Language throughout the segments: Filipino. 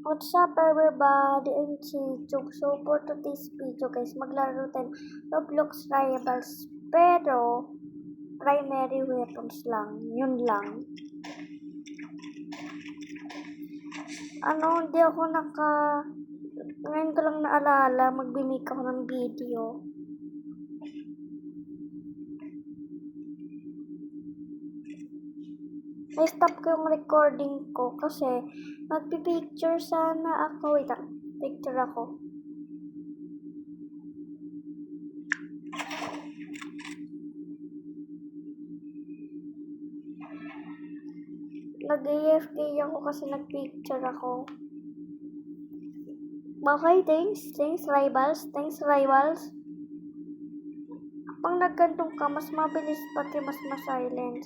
What's up everybody, I'm Chichuk. So for today's video guys, maglaro tayo Roblox Rivals. Pero, primary weapons lang. Yun lang. Hindi ako ngayon ko lang naalala, magbimik ako ng video. I-stop ko yung recording ko kasi magpipicture sana ako. Wait lang, picture ako. Nag-AFK ako kasi nag-picture ako. Okay, thanks rivals. Pag nagkantong ka, mas mabilis pati mas ma-silent.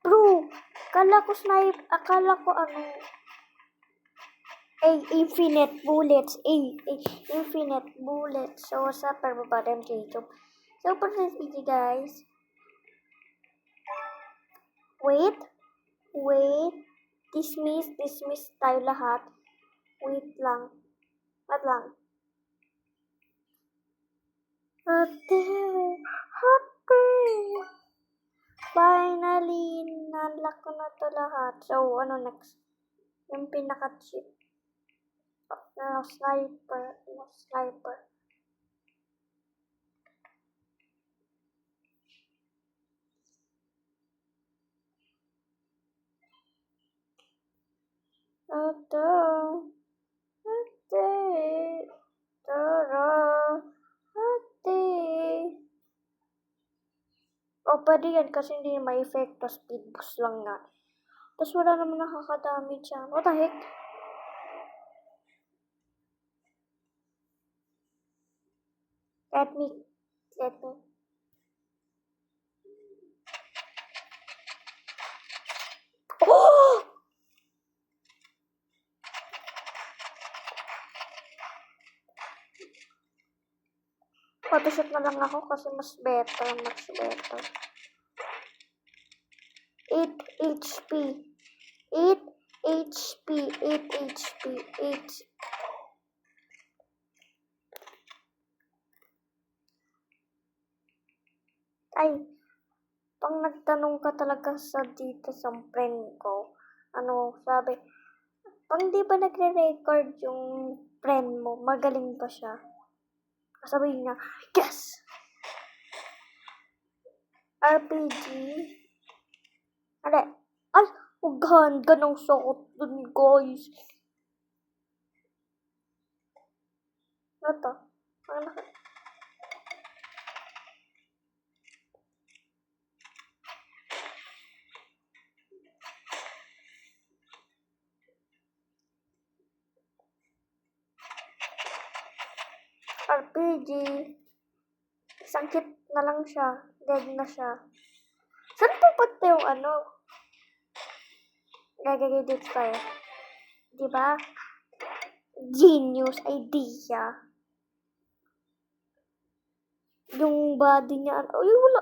Bro, akala ko infinite bullets. Infinite bullets. So, what's up everybody, I'm Jacob. So, for this video guys, wait, dismiss tayo lahat. Wait lang. Ate. Finally, na-unlock ko na to lahat. So, ano next? Yung pinaka-cheap. Sniper. Pwede yan kasi hindi may effect. Speed boost lang nga. Tapos wala naman nakakadamage siya. What the heck? Let me. Oh! Photoshoot na lang ako kasi much better. 8 HP. Ay, pang nagtanong ka talaga dito sa friend ko, sabi, pang di ba nagre-record yung friend mo, magaling pa siya? Sabi niya, yes! RPG? Ay, ganda ng suot dun, guys. Ano to? RPG. Sakit na lang siya. Dead na siya. Saan pupunta yung Gagawin dito tayo. Diba? Genius idea. Yung body niya. Ay, wala.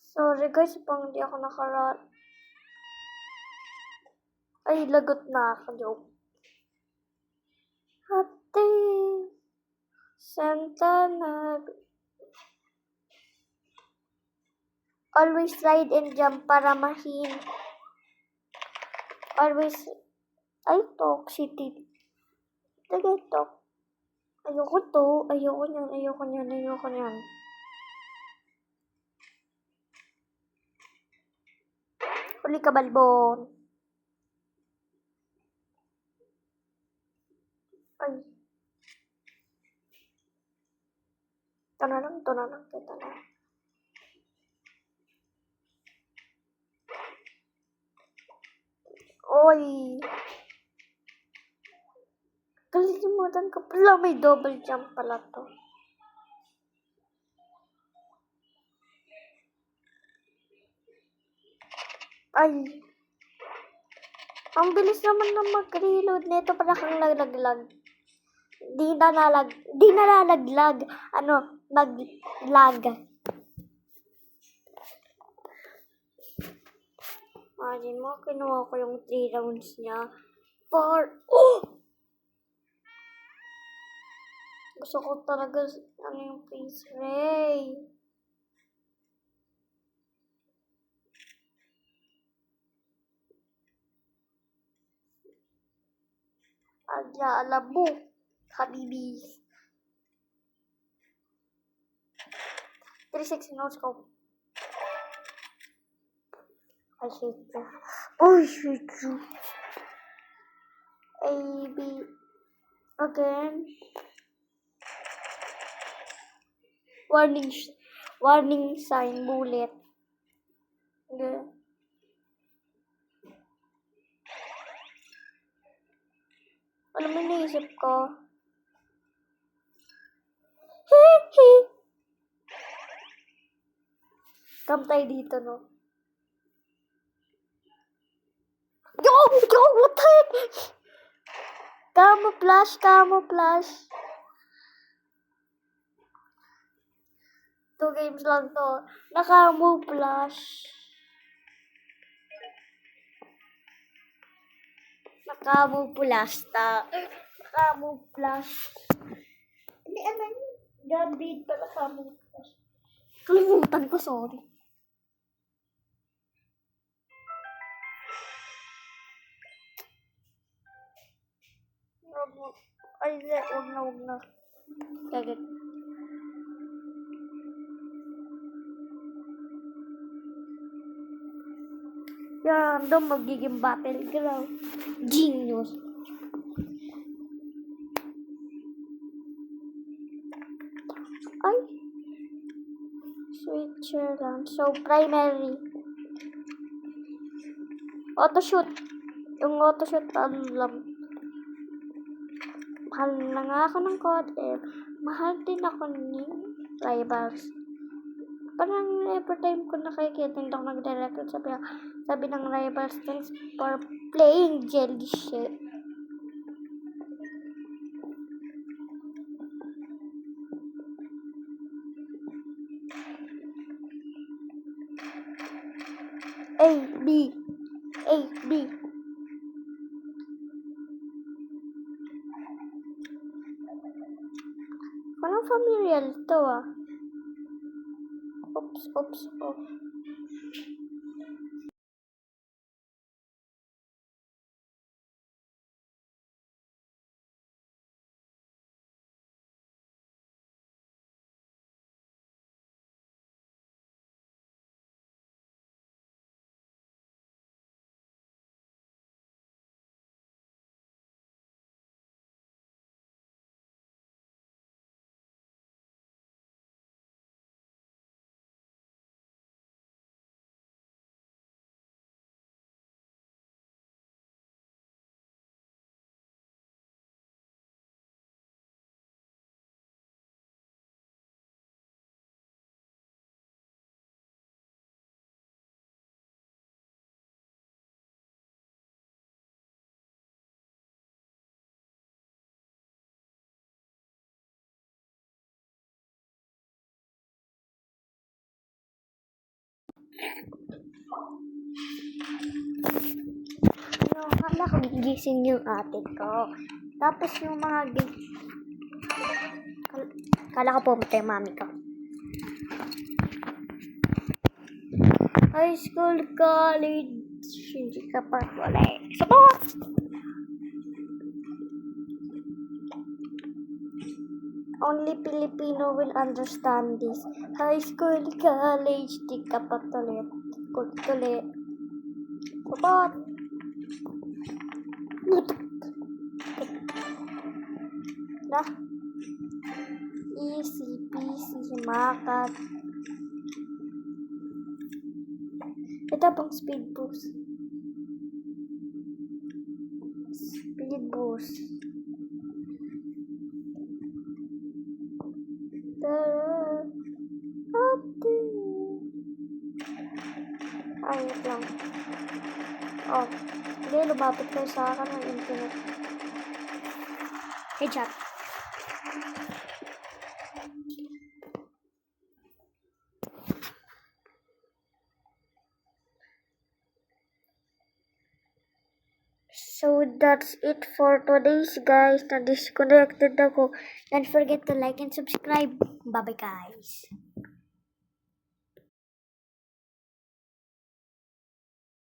Sorry guys, pang hindi ako nakarat. Ay, lagot na ako. Joke. Ate. Santa. Always slide and jump para mahin. Always. Ay, toxicity. Tagay talk. Ayoko to. Ayoko niyan. Uli ka, balbon. Ay. Ito na lang. Oy. Kalimutan ko pala, may double jump pala to. Ay. Ang bilis naman na mag-reload nito, para kang nalaglag. Di nalalaglag. Mag-lag. Imagine mo, kinuha ko yung 3 rounds niya. Gusto ko talaga, yung Freeze Ray. Alam mo, Habibi. 360 no scope. I hate you. Oh, I hate you. A, B. Again. Warning sign, bullet. Okay. Alam mo, naisip ko. Come tayo dito, no? Yo, what the heck? Camouflage. 2 games lang to. Nakamouflage. Hindi, Gambit pa nakamouflage. Kalimutan ko, sorry. Ay, huwag na. Kagad. Yan, doon magiging battleground. Genius. Ay. Switcher lang. So, primary. Auto-shoot. Yung auto-shoot, lang. Mahal na nga ako ng COD. Mahal din ako ng rivals. Parang every time ko nakikita, hindi ako nagre-record. Sabi ng rivals, thanks for playing jelly shit. A, B. Parang familiar to, ah. Oops. Akala ko gigising yung ate ko. Tapos yung mga akala ko pumunta yung mami ko. High school, college, hindi ka pa wala. Sabot! Only Filipino will understand this. High school, college, di ka pa tulit. Sabot! Nah, easy peasy, makat. Ito pang speed boost. Ay, wait lang. Oh, Sige, lumapit kayo sa akin ng internet. Headshot. So that's it for today's guys. Na disconnected ako. Don't forget to like and subscribe. Bye bye guys.